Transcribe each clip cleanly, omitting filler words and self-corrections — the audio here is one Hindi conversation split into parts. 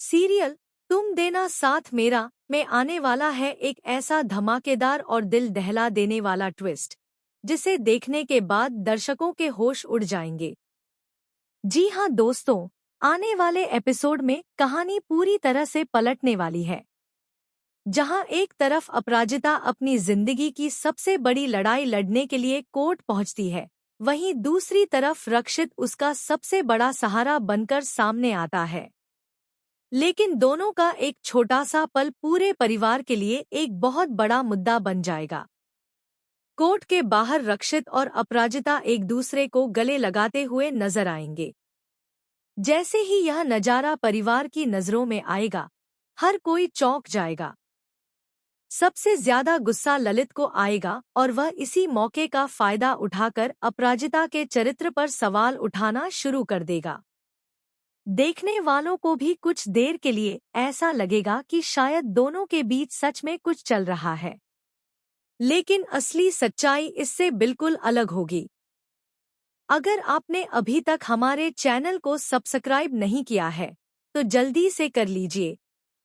सीरियल तुम देना साथ मेरा में आने वाला है एक ऐसा धमाकेदार और दिल दहला देने वाला ट्विस्ट जिसे देखने के बाद दर्शकों के होश उड़ जाएंगे। जी हाँ दोस्तों, आने वाले एपिसोड में कहानी पूरी तरह से पलटने वाली है। जहां एक तरफ अपराजिता अपनी जिंदगी की सबसे बड़ी लड़ाई लड़ने के लिए कोर्ट पहुंचती है, वहीं दूसरी तरफ रक्षित उसका सबसे बड़ा सहारा बनकर सामने आता है। लेकिन दोनों का एक छोटा सा पल पूरे परिवार के लिए एक बहुत बड़ा मुद्दा बन जाएगा। कोर्ट के बाहर रक्षित और अपराजिता एक दूसरे को गले लगाते हुए नजर आएंगे। जैसे ही यह नजारा परिवार की नजरों में आएगा, हर कोई चौंक जाएगा। सबसे ज्यादा गुस्सा ललित को आएगा और वह इसी मौके का फायदा उठाकर अपराजिता के चरित्र पर सवाल उठाना शुरू कर देगा। देखने वालों को भी कुछ देर के लिए ऐसा लगेगा कि शायद दोनों के बीच सच में कुछ चल रहा है, लेकिन असली सच्चाई इससे बिल्कुल अलग होगी। अगर आपने अभी तक हमारे चैनल को सब्सक्राइब नहीं किया है, तो जल्दी से कर लीजिए,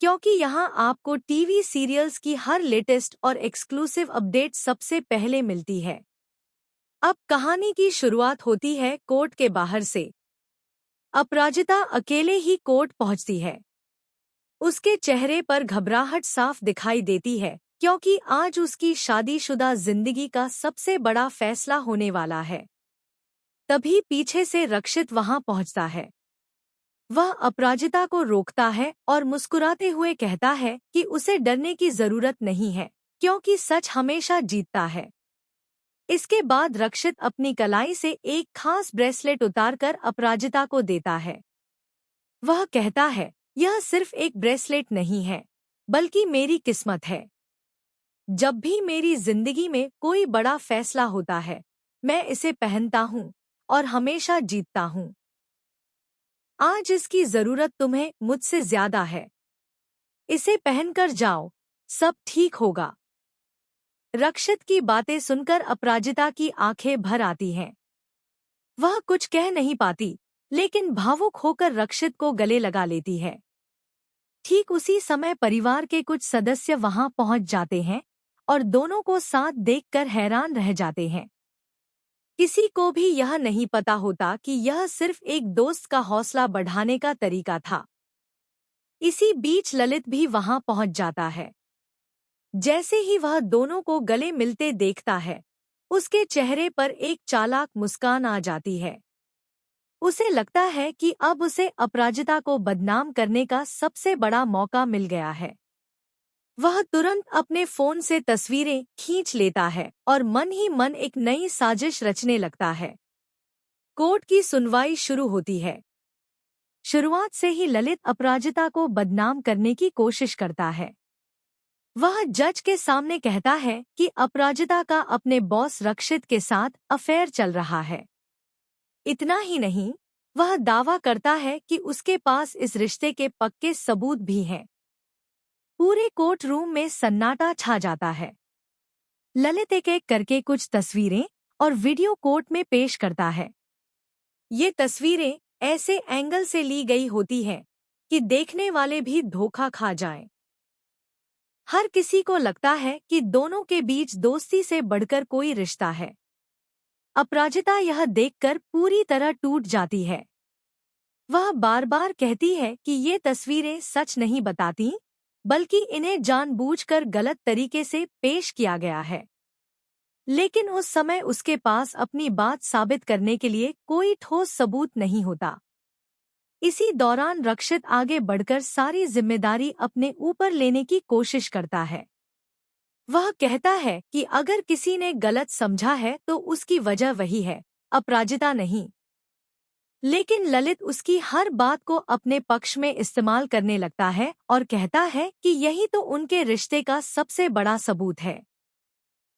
क्योंकि यहाँ आपको टीवी सीरियल्स की हर लेटेस्ट और एक्सक्लूसिव अपडेट सबसे पहले मिलती है। अब कहानी की शुरुआत होती है कोर्ट के बाहर से। अपराजिता अकेले ही कोर्ट पहुंचती है। उसके चेहरे पर घबराहट साफ दिखाई देती है, क्योंकि आज उसकी शादीशुदा जिंदगी का सबसे बड़ा फैसला होने वाला है। तभी पीछे से रक्षित वहां पहुंचता है। वह अपराजिता को रोकता है और मुस्कुराते हुए कहता है कि उसे डरने की जरूरत नहीं है, क्योंकि सच हमेशा जीतता है। इसके बाद रक्षित अपनी कलाई से एक खास ब्रेसलेट उतारकर अपराजिता को देता है। वह कहता है, यह सिर्फ एक ब्रेसलेट नहीं है, बल्कि मेरी किस्मत है। जब भी मेरी जिंदगी में कोई बड़ा फैसला होता है, मैं इसे पहनता हूँ और हमेशा जीतता हूँ। आज इसकी जरूरत तुम्हें मुझसे ज्यादा है। इसे पहनकर जाओ, सब ठीक होगा। रक्षित की बातें सुनकर अपराजिता की आंखें भर आती हैं। वह कुछ कह नहीं पाती, लेकिन भावुक होकर रक्षित को गले लगा लेती है। ठीक उसी समय परिवार के कुछ सदस्य वहां पहुंच जाते हैं और दोनों को साथ देखकर हैरान रह जाते हैं। किसी को भी यह नहीं पता होता कि यह सिर्फ एक दोस्त का हौसला बढ़ाने का तरीका था। इसी बीच ललित भी वहां पहुंच जाता है। जैसे ही वह दोनों को गले मिलते देखता है, उसके चेहरे पर एक चालाक मुस्कान आ जाती है। उसे लगता है कि अब उसे अपराजिता को बदनाम करने का सबसे बड़ा मौका मिल गया है। वह तुरंत अपने फोन से तस्वीरें खींच लेता है और मन ही मन एक नई साजिश रचने लगता है। कोर्ट की सुनवाई शुरू होती है। शुरुआत से ही ललित अपराजिता को बदनाम करने की कोशिश करता है। वह जज के सामने कहता है कि अपराजिता का अपने बॉस रक्षित के साथ अफेयर चल रहा है। इतना ही नहीं, वह दावा करता है कि उसके पास इस रिश्ते के पक्के सबूत भी हैं। पूरे कोर्ट रूम में सन्नाटा छा जाता है। ललित एक एक करके कुछ तस्वीरें और वीडियो कोर्ट में पेश करता है। ये तस्वीरें ऐसे एंगल से ली गई होती हैं कि देखने वाले भी धोखा खा जाएं। हर किसी को लगता है कि दोनों के बीच दोस्ती से बढ़कर कोई रिश्ता है। अपराजिता यह देखकर पूरी तरह टूट जाती है। वह बार बार कहती है कि ये तस्वीरें सच नहीं बताती, बल्कि इन्हें जानबूझकर गलत तरीके से पेश किया गया है। लेकिन उस समय उसके पास अपनी बात साबित करने के लिए कोई ठोस सबूत नहीं होता। इसी दौरान रक्षित आगे बढ़कर सारी जिम्मेदारी अपने ऊपर लेने की कोशिश करता है। वह कहता है कि अगर किसी ने गलत समझा है तो उसकी वजह वही है, अपराजिता नहीं। लेकिन ललित उसकी हर बात को अपने पक्ष में इस्तेमाल करने लगता है और कहता है कि यही तो उनके रिश्ते का सबसे बड़ा सबूत है।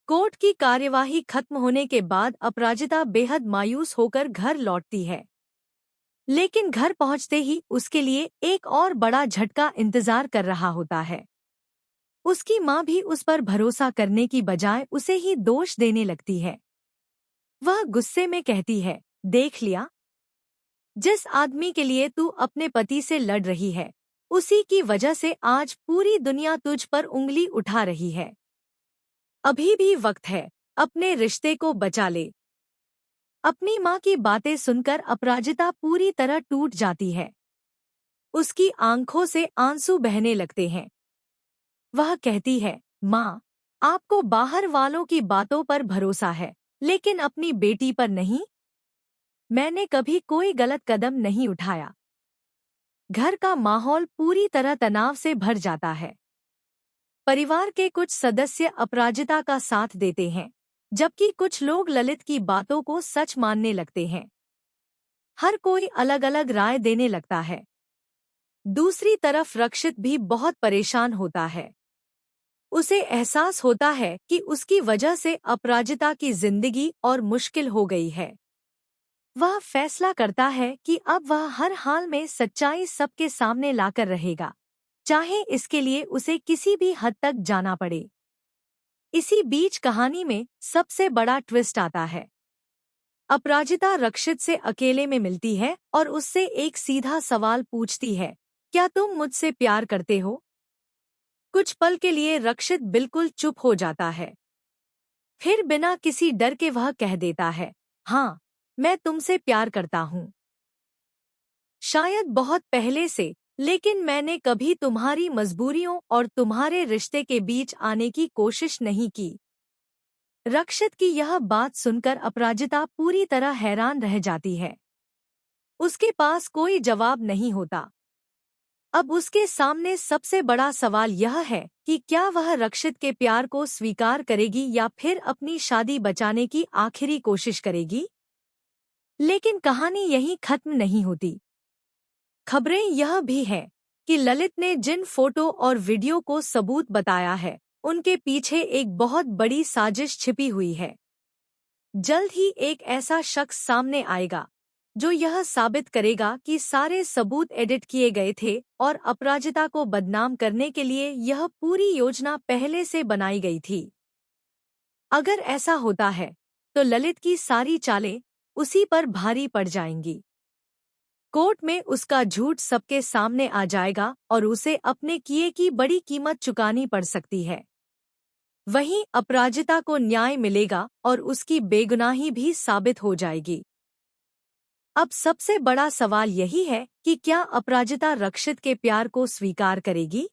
कोर्ट की कार्यवाही खत्म होने के बाद अपराजिता बेहद मायूस होकर घर लौटती है। लेकिन घर पहुंचते ही उसके लिए एक और बड़ा झटका इंतजार कर रहा होता है। उसकी माँ भी उस पर भरोसा करने की बजाय उसे ही दोष देने लगती है। वह गुस्से में कहती है, देख लिया, जिस आदमी के लिए तू अपने पति से लड़ रही है, उसी की वजह से आज पूरी दुनिया तुझ पर उंगली उठा रही है। अभी भी वक्त है, अपने रिश्ते को बचा ले। अपनी माँ की बातें सुनकर अपराजिता पूरी तरह टूट जाती है। उसकी आंखों से आंसू बहने लगते हैं। वह कहती है, माँ, आपको बाहर वालों की बातों पर भरोसा है, लेकिन अपनी बेटी पर नहीं। मैंने कभी कोई गलत कदम नहीं उठाया। घर का माहौल पूरी तरह तनाव से भर जाता है। परिवार के कुछ सदस्य अपराजिता का साथ देते हैं, जबकि कुछ लोग ललित की बातों को सच मानने लगते हैं। हर कोई अलग अलग राय देने लगता है। दूसरी तरफ रक्षित भी बहुत परेशान होता है। उसे एहसास होता है कि उसकी वजह से अपराजिता की जिंदगी और मुश्किल हो गई है। वह फैसला करता है कि अब वह हर हाल में सच्चाई सबके सामने लाकर रहेगा, चाहे इसके लिए उसे किसी भी हद तक जाना पड़े। इसी बीच कहानी में सबसे बड़ा ट्विस्ट आता है। अपराजिता रक्षित से अकेले में मिलती है और उससे एक सीधा सवाल पूछती है, क्या तुम मुझसे प्यार करते हो? कुछ पल के लिए रक्षित बिल्कुल चुप हो जाता है। फिर बिना किसी डर के वह कह देता है, हाँ, मैं तुमसे प्यार करता हूँ। शायद बहुत पहले से, लेकिन मैंने कभी तुम्हारी मजबूरियों और तुम्हारे रिश्ते के बीच आने की कोशिश नहीं की। रक्षित की यह बात सुनकर अपराजिता पूरी तरह हैरान रह जाती है। उसके पास कोई जवाब नहीं होता। अब उसके सामने सबसे बड़ा सवाल यह है कि क्या वह रक्षित के प्यार को स्वीकार करेगी या फिर अपनी शादी बचाने की आखिरी कोशिश करेगी। लेकिन कहानी यहीं खत्म नहीं होती। खबरें यह भी है कि ललित ने जिन फोटो और वीडियो को सबूत बताया है, उनके पीछे एक बहुत बड़ी साजिश छिपी हुई है। जल्द ही एक ऐसा शख्स सामने आएगा जो यह साबित करेगा कि सारे सबूत एडिट किए गए थे और अपराजिता को बदनाम करने के लिए यह पूरी योजना पहले से बनाई गई थी। अगर ऐसा होता है तो ललित की सारी चालें उसी पर भारी पड़ जाएंगी। कोर्ट में उसका झूठ सबके सामने आ जाएगा और उसे अपने किए की बड़ी कीमत चुकानी पड़ सकती है। वहीं अपराजिता को न्याय मिलेगा और उसकी बेगुनाही भी साबित हो जाएगी। अब सबसे बड़ा सवाल यही है कि क्या अपराजिता रक्षित के प्यार को स्वीकार करेगी?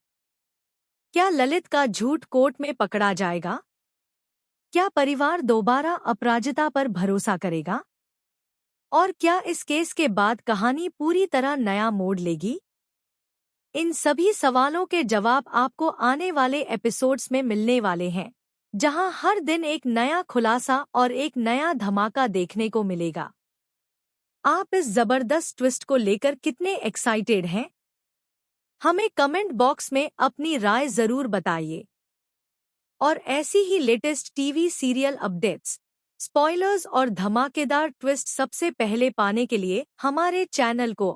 क्या ललित का झूठ कोर्ट में पकड़ा जाएगा? क्या परिवार दोबारा अपराजिता पर भरोसा करेगा? और क्या इस केस के बाद कहानी पूरी तरह नया मोड़ लेगी? इन सभी सवालों के जवाब आपको आने वाले एपिसोड्स में मिलने वाले हैं, जहां हर दिन एक नया खुलासा और एक नया धमाका देखने को मिलेगा। आप इस जबरदस्त ट्विस्ट को लेकर कितने एक्साइटेड हैं? हमें कमेंट बॉक्स में अपनी राय जरूर बताइए। और ऐसी ही latest TV serial updates, spoilers और धमाकेदार ट्विस्ट सबसे पहले पाने के लिए हमारे चैनल को